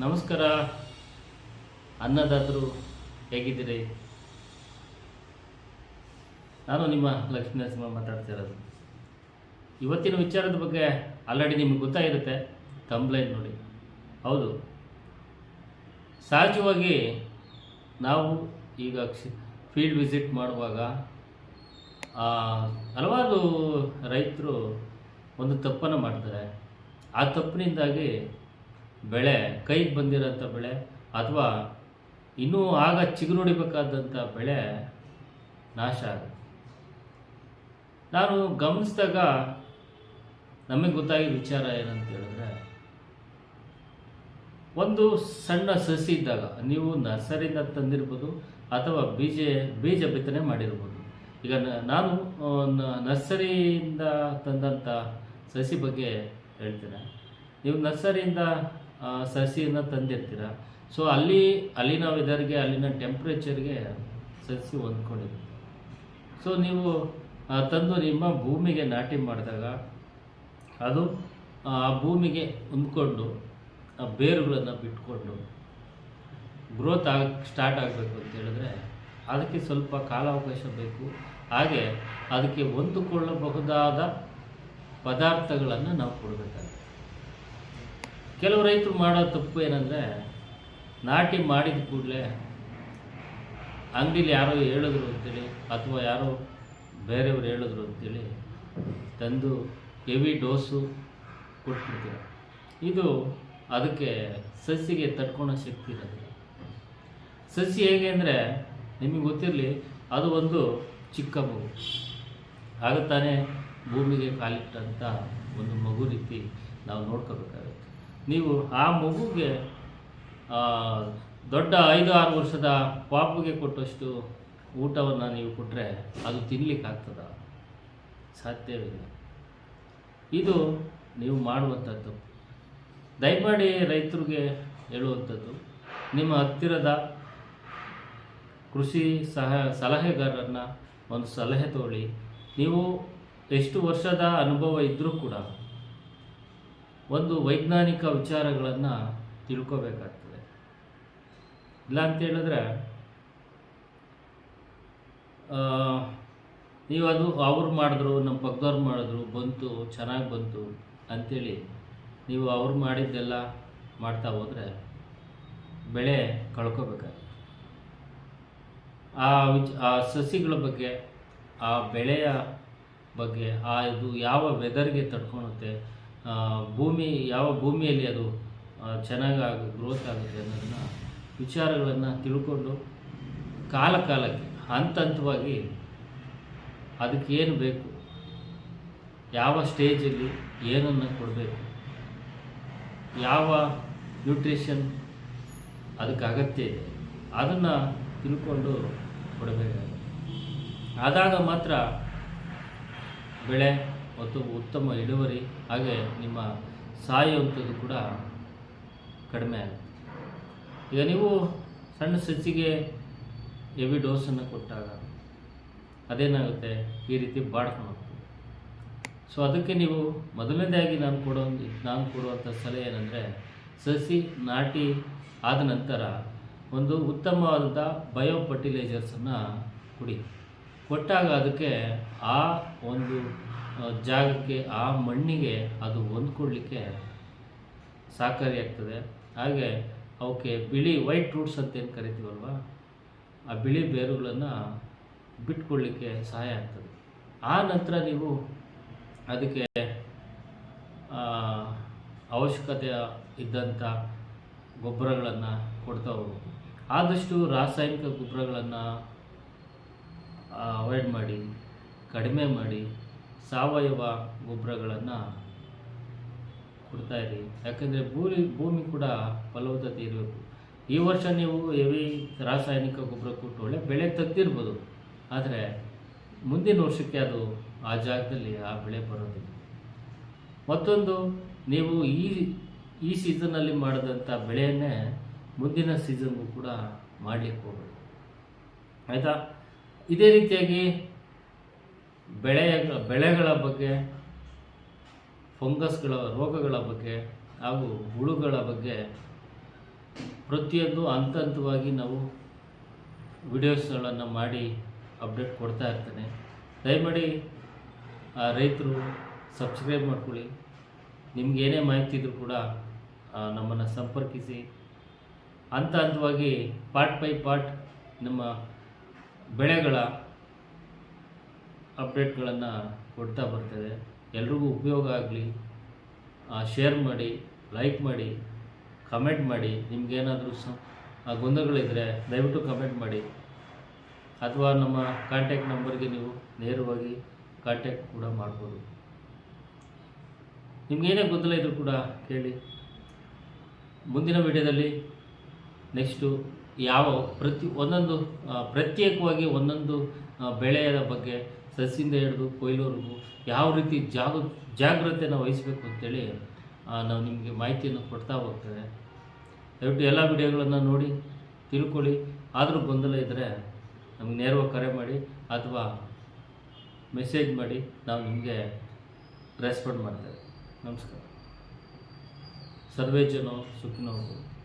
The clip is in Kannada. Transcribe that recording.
ನಮಸ್ಕಾರ ಅನ್ನದಾತರು, ಹೇಗಿದ್ದೀರಿ? ನಾನು ನಿಮ್ಮ ಲಕ್ಷ್ಮೀ ನರಸಿಂಹ ಮಾತಾಡ್ತಿರೋದು. ಇವತ್ತಿನ ವಿಚಾರದ ಬಗ್ಗೆ ಆಲ್ರೆಡಿ ನಿಮಗೆ ಗೊತ್ತಾಗಿರುತ್ತೆ, ಕಂಪ್ಲೇಂಟ್ ನೋಡಿ. ಹೌದು, ಸಹಜವಾಗಿ ನಾವು ಈಗ ಫೀಲ್ಡ್ ವಿಸಿಟ್ ಮಾಡುವಾಗ ಹಲವಾರು ರೈತರು ಒಂದು ತಪ್ಪನ್ನು ಮಾಡ್ತಾರೆ. ಆ ತಪ್ಪಿನಿಂದಾಗಿ ಬೆಳೆ ಕೈಗೆ ಬಂದಿರೋಂಥ ಬೆಳೆ ಅಥವಾ ಇನ್ನೂ ಆಗ ಚಿಗುರೊಡಿಬೇಕಾದಂಥ ಬೆಳೆ ನಾಶ ಆಗುತ್ತೆ. ನಾನು ಗಮನಿಸಿದಾಗ ನಮಗೆ ಗೊತ್ತಾಗಿದ್ದ ವಿಚಾರ ಏನಂತ ಹೇಳಿದ್ರೆ, ಒಂದು ಸಣ್ಣ ಸಸಿ ಇದ್ದಾಗ ನೀವು ನರ್ಸರಿಯಿಂದ ತಂದಿರ್ಬೋದು ಅಥವಾ ಬೀಜ ಬಿತ್ತನೆ ಮಾಡಿರ್ಬೋದು. ಈಗ ನಾನು ನರ್ಸರಿಯಿಂದ ತಂದಂಥ ಸಸಿ ಬಗ್ಗೆ ಹೇಳ್ತೇನೆ. ನೀವು ನರ್ಸರಿಯಿಂದ ಸಸಿಯನ್ನು ತಂದಿರ್ತೀರ. ಸೊ ಅಲ್ಲಿನ ವೆದರ್ಗೆ, ಅಲ್ಲಿನ ಟೆಂಪ್ರೇಚರ್ಗೆ ಸಸಿ ಹೊಂದ್ಕೊಂಡಿರುತ್ತೆ. ಸೊ ನೀವು ತಂದು ನಿಮ್ಮ ಭೂಮಿಗೆ ನಾಟಿ ಮಾಡಿದಾಗ ಅದು ಆ ಭೂಮಿಗೆ ಹೊಂದ್ಕೊಂಡು ಬೇರುಗಳನ್ನು ಬಿಟ್ಕೊಂಡು ಗ್ರೋತ್ ಸ್ಟಾರ್ಟ್ ಆಗಬೇಕು ಅಂತ ಹೇಳಿದ್ರೆ ಅದಕ್ಕೆ ಸ್ವಲ್ಪ ಕಾಲಾವಕಾಶ ಬೇಕು. ಹಾಗೆ ಅದಕ್ಕೆ ಹೊಂದಿಕೊಳ್ಳಬಹುದಾದ ಪದಾರ್ಥಗಳನ್ನು ನಾವು ಕೊಡಬೇಕಾಗುತ್ತೆ. ಕೆಲವು ರೈತರು ಮಾಡೋ ತಪ್ಪು ಏನಂದರೆ, ನಾಟಿ ಮಾಡಿದ ಕೂಡಲೇ ಅಂಗಡಿಲಿ ಯಾರೋ ಹೇಳಿದ್ರು ಅಂತೇಳಿ ಅಥವಾ ಯಾರೋ ಬೇರೆಯವರು ಹೇಳಿದ್ರು ಅಂತೇಳಿ ತಂದು ಹೆವಿ ಡೋಸು ಕೊಟ್ಬಿಡ್ತೀರ. ಇದು ಅದಕ್ಕೆ ಸಸಿಗೆ ತಡ್ಕೊಳ್ಳೋ ಶಕ್ತಿ ಇರೋದಿಲ್ಲ. ಸಸಿ ಹೇಗೆ ಅಂದರೆ, ನಿಮಗೆ ಗೊತ್ತಿರಲಿ, ಅದು ಒಂದು ಚಿಕ್ಕ ಮಗು ಆಗುತ್ತಾನೆ. ಭೂಮಿಗೆ ಕಾಲಿಟ್ಟಂಥ ಒಂದು ಮಗು ರೀತಿ ನಾವು ನೋಡ್ಕೋಬೇಕಾಗುತ್ತೆ. ನೀವು ಆ ಮಗುಗೆ ದೊಡ್ಡ 5-6 ವರ್ಷದ ಪಾಪುಗೆ ಕೊಟ್ಟಷ್ಟು ಊಟವನ್ನು ನೀವು ಕೊಟ್ಟರೆ ಅದು ತಿನ್ನಲಿಕ್ಕಾಗ್ತದ? ಸಾಧ್ಯವಿಲ್ಲ. ಇದು ನೀವು ಮಾಡುವಂಥ ತಪ್ಪು. ದಯಮಾಡಿ ರೈತರಿಗೆ ಹೇಳುವಂಥದ್ದು, ನಿಮ್ಮ ಹತ್ತಿರದ ಕೃಷಿ ಸಲಹೆಗಾರರನ್ನು ಒಂದು ಸಲಹೆ ತಗೊಳ್ಳಿ. ನೀವು ಎಷ್ಟು ವರ್ಷದ ಅನುಭವ ಇದ್ದರೂ ಕೂಡ ಒಂದು ವೈಜ್ಞಾನಿಕ ವಿಚಾರಗಳನ್ನು ತಿಳ್ಕೋಬೇಕಾಗ್ತದೆ. ಇಲ್ಲ ಅಂತ ಹೇಳಿದ್ರೆ ನೀವು ಅದು ಅವ್ರು ಮಾಡಿದ್ರು, ನಮ್ಮ ಪಕ್ಕದವ್ರು ಮಾಡಿದ್ರು, ಬಂತು, ಚೆನ್ನಾಗಿ ಬಂತು ಅಂಥೇಳಿ ನೀವು ಅವ್ರು ಮಾಡಿದ್ದೆಲ್ಲ ಮಾಡ್ತಾ ಹೋದರೆ ಬೆಳೆ ಕಳ್ಕೋಬೇಕಾಗುತ್ತೆ. ಆ ಸಸಿಗಳ ಬಗ್ಗೆ, ಆ ಬೆಳೆಯ ಬಗ್ಗೆ, ಇದು ಯಾವ ವೆದರ್ಗೆ ತಡ್ಕೊಳುತ್ತೆ, ಯಾವ ಭೂಮಿಯಲ್ಲಿ ಅದು ಚೆನ್ನಾಗಿ ಗ್ರೋತ್ ಆಗುತ್ತೆ ಅನ್ನೋದನ್ನು ವಿಚಾರಗಳನ್ನು ತಿಳ್ಕೊಂಡು ಕಾಲಕ್ಕೆ ಹಂತವಾಗಿ ಅದಕ್ಕೆ ಏನು ಬೇಕು, ಯಾವ ಸ್ಟೇಜಲ್ಲಿ ಏನನ್ನು ಕೊಡಬೇಕು, ಯಾವ ನ್ಯೂಟ್ರಿಷನ್ ಅದಕ್ಕೆ ಅಗತ್ಯ ಇದೆ, ಅದನ್ನು ತಿಳ್ಕೊಂಡು ಕೊಡಬೇಕಾಗುತ್ತೆ. ಆದಾಗ ಮಾತ್ರ ಬೆಳೆ ಮತ್ತು ಉತ್ತಮ ಇಳುವರಿ, ಹಾಗೆ ನಿಮ್ಮ ಸಾಯುವಂಥದ್ದು ಕೂಡ ಕಡಿಮೆ ಆಗುತ್ತೆ. ಈಗ ನೀವು ಸಣ್ಣ ಸಸಿಗೆ ಹೆವಿ ಡೋಸನ್ನು ಕೊಟ್ಟಾಗ ಅದೇನಾಗುತ್ತೆ, ಈ ರೀತಿ ಬಾಡ್ಕೊಂಡು ಹೋಗ್ತದೆ. ಸೊ ಅದಕ್ಕೆ ನೀವು ಮೊದಲನೇದಾಗಿ ನಾನು ಕೊಡುವಂಥ ಸಲಹೆ ಏನಂದರೆ, ಸಸಿ ನಾಟಿ ಆದ ನಂತರ ಒಂದು ಉತ್ತಮವಾದ ಬಯೋ ಫರ್ಟಿಲೈಸರ್ಸನ್ನು ಕೊಟ್ಟಾಗ ಅದಕ್ಕೆ ಆ ಒಂದು ಜಾಗಕ್ಕೆ, ಆ ಮಣ್ಣಿಗೆ ಅದು ಹೊಂದ್ಕೊಳ್ಳಿಕ್ಕೆ ಸಹಕಾರಿಯಾಗ್ತದೆ. ಹಾಗೆ ಅವಕ್ಕೆ ವೈಟ್ ರೂಟ್ಸ್ ಅಂತ ಏನು ಕರಿತೀವಲ್ವ, ಆ ಬಿಳಿ ಬೇರುಗಳನ್ನು ಬಿಟ್ಕೊಳ್ಳಿಕ್ಕೆ ಸಹಾಯ ಆಗ್ತದೆ. ಆ ನಂತರ ನೀವು ಅದಕ್ಕೆ ಅವಶ್ಯಕತೆ ಇದ್ದಂಥ ಗೊಬ್ಬರಗಳನ್ನು ಕೊಡ್ತಾ ಹೋಗ್ಬೇಕು. ಆದಷ್ಟು ರಾಸಾಯನಿಕ ಗೊಬ್ಬರಗಳನ್ನು ಅವಾಯ್ಡ್ ಮಾಡಿ, ಕಡಿಮೆ ಮಾಡಿ, ಸಾವಯವ ಗೊಬ್ಬರಗಳನ್ನು ಕೊಡ್ತಾಯಿರಿ. ಯಾಕೆಂದರೆ ಭೂಮಿ ಕೂಡ ಫಲವತ್ತತೆ ಇರಬೇಕು. ಈ ವರ್ಷ ನೀವು ಹೆವಿ ರಾಸಾಯನಿಕ ಗೊಬ್ಬರ ಕೊಟ್ಟು ಒಳ್ಳೆ ಬೆಳೆ ತೆಗ್ದಿರ್ಬೋದು, ಆದರೆ ಮುಂದಿನ ವರ್ಷಕ್ಕೆ ಅದು ಆ ಜಾಗದಲ್ಲಿ ಆ ಬೆಳೆ ಬರೋದಿಲ್ಲ. ಮತ್ತೊಂದು, ನೀವು ಈ ಸೀಸನ್ನಲ್ಲಿ ಮಾಡಿದಂಥ ಬೆಳೆಯನ್ನೇ ಮುಂದಿನ ಸೀಸನ್ಗೂ ಕೂಡ ಮಾಡಲಿಕ್ಕೆ ಹೋಗಬೇಕು, ಆಯಿತಾ? ಇದೇ ರೀತಿಯಾಗಿ ಬೆಳೆಗಳ ಬಗ್ಗೆ, ಫಂಗಸ್ಗಳ ರೋಗಗಳ ಬಗ್ಗೆ ಹಾಗೂ ಹುಳುಗಳ ಬಗ್ಗೆ ಪ್ರತಿಯೊಂದು ಹಂತ ಹಂತವಾಗಿ ನಾವು ವಿಡಿಯೋಸ್ಗಳನ್ನು ಮಾಡಿ ಅಪ್ಡೇಟ್ ಕೊಡ್ತಾ ಇರ್ತೇನೆ. ದಯಮಾಡಿ ರೈತರು ಸಬ್ಸ್ಕ್ರೈಬ್ ಮಾಡ್ಕೊಳ್ಳಿ. ನಿಮ್ಗೆ ಏನೇ ಮಾಹಿತಿ ಇದ್ರೂ ಕೂಡ ನಮ್ಮನ್ನು ಸಂಪರ್ಕಿಸಿ. ಹಂತ ಹಂತವಾಗಿ ಪಾರ್ಟ್ ಬೈ ಪಾರ್ಟ್ ನಮ್ಮ ಬೆಳೆಗಳ ಅಪ್ಡೇಟ್ಗಳನ್ನು ಕೊಡ್ತಾ ಬರ್ತದೆ. ಎಲ್ರಿಗೂ ಉಪಯೋಗ ಆಗಲಿ. ಶೇರ್ ಮಾಡಿ, ಲೈಕ್ ಮಾಡಿ, ಕಮೆಂಟ್ ಮಾಡಿ. ನಿಮಗೇನಾದರೂ ಗೊಂದಲಗಳಿದ್ದರೆ ದಯವಿಟ್ಟು ಕಮೆಂಟ್ ಮಾಡಿ, ಅಥವಾ ನಮ್ಮ ಕಾಂಟ್ಯಾಕ್ಟ್ ನಂಬರ್ಗೆ ನೀವು ನೇರವಾಗಿ ಕಾಂಟ್ಯಾಕ್ಟ್ ಕೂಡ ಮಾಡ್ಬೋದು. ನಿಮಗೇನೇ ಗೊಂದಲ ಇದ್ದರೂ ಕೂಡ ಕೇಳಿ. ಮುಂದಿನ ವಿಡಿಯೋದಲ್ಲಿ ನೆಕ್ಸ್ಟು ಒಂದೊಂದು ಪ್ರತ್ಯೇಕವಾಗಿ ಒಂದೊಂದು ಬೆಳೆಯ ಬಗ್ಗೆ ಸಸಿಯಿಂದ ಹಿಡಿದು ಕೊಯ್ಲುವರೆಗೂ ಯಾವ ರೀತಿ ಜಾಗ್ರತೆಯನ್ನು ವಹಿಸಬೇಕು ಅಂತೇಳಿ ನಾವು ನಿಮಗೆ ಮಾಹಿತಿಯನ್ನು ಕೊಡ್ತಾ ಹೋಗ್ತೇವೆ. ದಯವಿಟ್ಟು ಎಲ್ಲ ವಿಡಿಯೋಗಳನ್ನು ನೋಡಿ ತಿಳ್ಕೊಳ್ಳಿ. ಆದರೂ ಗೊಂದಲ ಇದ್ದರೆ ನಮಗೆ ನೇರವಾಗಿ ಕರೆ ಮಾಡಿ ಅಥವಾ ಮೆಸೇಜ್ ಮಾಡಿ, ನಾವು ನಿಮಗೆ ರೆಸ್ಪಾಂಡ್ ಮಾಡ್ತೇವೆ. ನಮಸ್ಕಾರ. ಸರ್ವೇ ಜನ ಸುಖಿನೋ ಭವಂತು.